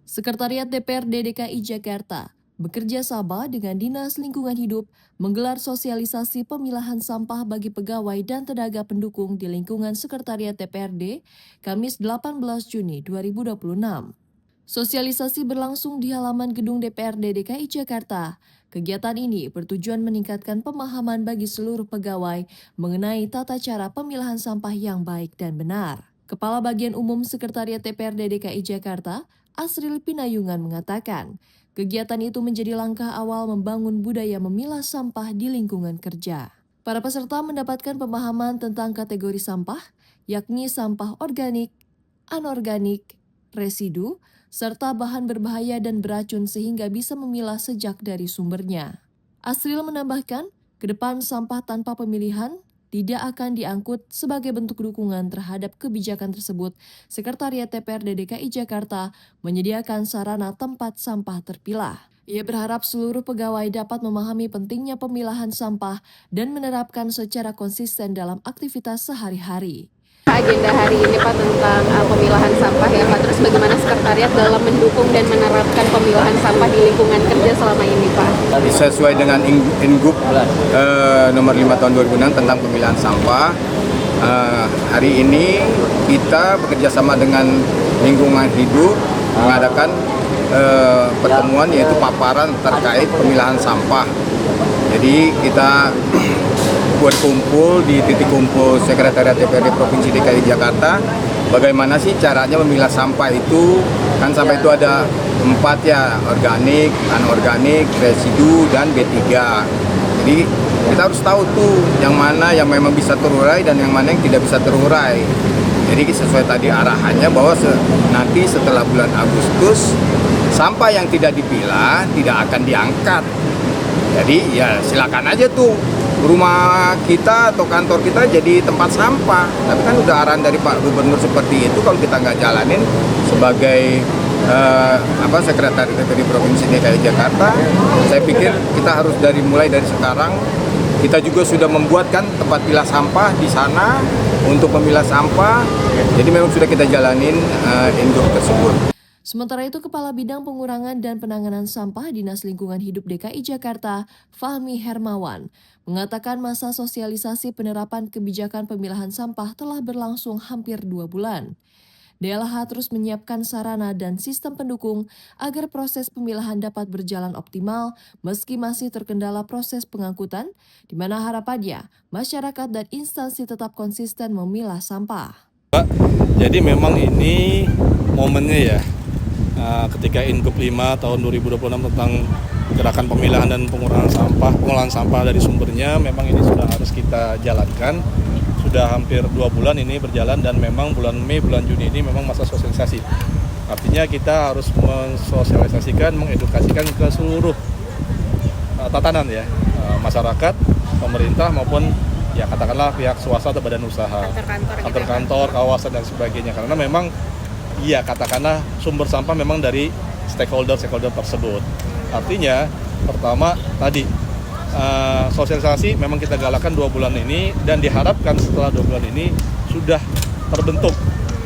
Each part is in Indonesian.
Sekretariat DPRD DKI Jakarta bekerja sama dengan Dinas Lingkungan Hidup menggelar sosialisasi pemilahan sampah bagi pegawai dan tenaga pendukung di lingkungan Sekretariat DPRD Kamis 18 Juni 2026. Sosialisasi berlangsung di halaman gedung DPRD DKI Jakarta. Kegiatan ini bertujuan meningkatkan pemahaman bagi seluruh pegawai mengenai tata cara pemilahan sampah yang baik dan benar. Kepala Bagian Umum Sekretariat DPRD DKI Jakarta, Asril Pinayungan mengatakan, kegiatan itu menjadi langkah awal membangun budaya memilah sampah di lingkungan kerja. Para peserta mendapatkan pemahaman tentang kategori sampah, yakni sampah organik, anorganik, residu, serta bahan berbahaya dan beracun sehingga bisa memilah sejak dari sumbernya. Asril menambahkan, ke depan sampah tanpa pemilihan tidak akan diangkut sebagai bentuk dukungan terhadap kebijakan tersebut. Sekretariat DPRD DKI Jakarta menyediakan sarana tempat sampah terpilah. Ia berharap seluruh pegawai dapat memahami pentingnya pemilahan sampah dan menerapkan secara konsisten dalam aktivitas sehari-hari. Agenda hari ini Pak tentang pemilahan sampah ya Pak. Terus bagaimana sekretariat dalam mendukung dan menerapkan pemilahan sampah di lingkungan kerja selama ini Pak? Sesuai dengan Ingup nomor 5 tahun 2006 tentang pemilahan sampah, hari ini kita bekerjasama dengan lingkungan hidup mengadakan pertemuan yaitu paparan terkait pemilahan sampah. Jadi kita berkumpul di titik kumpul Sekretariat DPRD Provinsi DKI Jakarta. Bagaimana sih caranya memilah sampah itu? Kan sampah itu ada 4 ya, organik, anorganik, residu, dan B3. Jadi kita harus tahu tuh yang mana yang memang bisa terurai dan yang mana yang tidak bisa terurai. Jadi sesuai tadi arahannya bahwa nanti setelah bulan Agustus sampah yang tidak dipilah tidak akan diangkat. Jadi ya silakan aja tuh rumah kita atau kantor kita jadi tempat sampah. Tapi kan udah arahan dari Pak Gubernur seperti itu, kalau kita nggak jalanin sebagai Sekretariat DPRD Provinsi DKI Jakarta, saya pikir kita harus mulai dari sekarang. Kita juga sudah membuatkan tempat pilah sampah di sana untuk memilah sampah. Jadi memang sudah kita jalanin induk tersebut. Sementara itu, Kepala Bidang Pengurangan dan Penanganan Sampah Dinas Lingkungan Hidup DKI Jakarta, Fahmi Hermawan, mengatakan masa sosialisasi penerapan kebijakan pemilahan sampah telah berlangsung hampir 2 bulan. DLH terus menyiapkan sarana dan sistem pendukung agar proses pemilahan dapat berjalan optimal meski masih terkendala proses pengangkutan, di mana harapannya masyarakat dan instansi tetap konsisten memilah sampah. Jadi memang ini momennya ya. Ketika Ingup 5 tahun 2026 tentang gerakan pemilahan dan pengolahan sampah dari sumbernya, memang ini sudah harus kita jalankan. Sudah hampir 2 bulan ini berjalan dan memang bulan Mei, bulan Juni ini memang masa sosialisasi. Artinya kita harus mensosialisasikan, mengedukasikan ke seluruh tatanan ya, masyarakat, pemerintah maupun ya katakanlah pihak swasta atau badan usaha, kantor-kantor, kawasan dan sebagainya. Karena memang iya, katakanlah sumber sampah memang dari stakeholder tersebut. Artinya, pertama tadi sosialisasi memang kita galakkan 2 bulan ini dan diharapkan setelah 2 bulan ini sudah terbentuk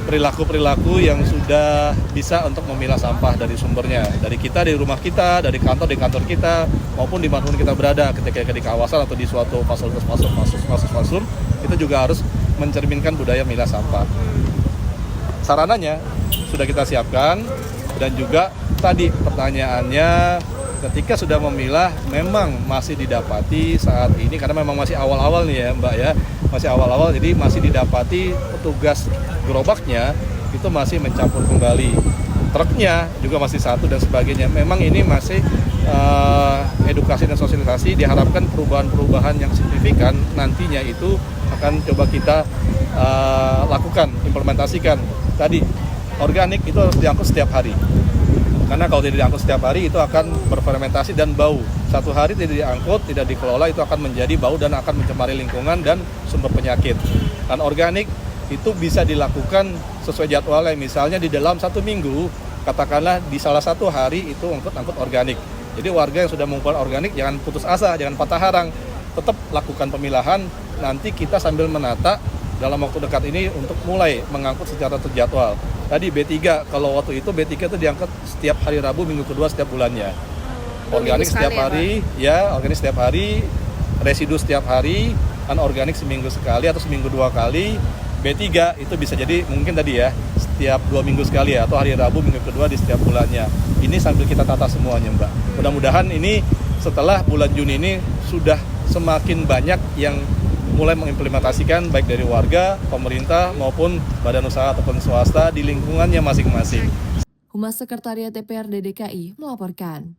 perilaku-perilaku yang sudah bisa untuk memilah sampah dari sumbernya. Dari kita, di rumah kita, dari kantor, di kantor kita, maupun di mana kita berada ketika di kawasan atau di suatu fasum, kita juga harus mencerminkan budaya milah sampah. Sarananya sudah kita siapkan dan juga tadi pertanyaannya ketika sudah memilah memang masih didapati saat ini karena memang masih awal-awal nih ya Mbak ya, masih awal-awal jadi masih didapati petugas gerobaknya itu masih mencampur kembali, truknya juga masih satu dan sebagainya. Memang ini masih edukasi dan sosialisasi, diharapkan perubahan-perubahan yang signifikan nantinya itu akan coba kita lakukan, implementasikan. Tadi organik itu harus diangkut setiap hari. Karena kalau tidak diangkut setiap hari itu akan berfermentasi dan bau. Satu hari tidak diangkut, tidak dikelola itu akan menjadi bau dan akan mencemari lingkungan dan sumber penyakit. Dan organik itu bisa dilakukan sesuai jadwalnya. Misalnya di dalam 1 minggu, katakanlah di salah satu hari itu angkut organik. Jadi warga yang sudah mengumpulkan organik jangan putus asa, jangan patah harang. Tetap lakukan pemilahan, nanti kita sambil menata dalam waktu dekat ini untuk mulai mengangkut secara terjadwal. Tadi B3, kalau waktu itu B3 itu diangkut setiap hari Rabu minggu kedua setiap bulannya. Organik setiap hari, ya organik setiap hari, residu setiap hari, anorganik seminggu sekali atau seminggu 2 kali. B3 itu bisa jadi mungkin tadi ya, setiap 2 minggu sekali ya, atau hari Rabu minggu kedua di setiap bulannya. Ini sambil kita tata semuanya, Mbak. Mudah-mudahan ini setelah bulan Juni ini sudah semakin banyak yang mulai mengimplementasikan baik dari warga, pemerintah maupun badan usaha ataupun swasta di lingkungannya masing-masing. Humas Sekretariat DPRD DKI melaporkan.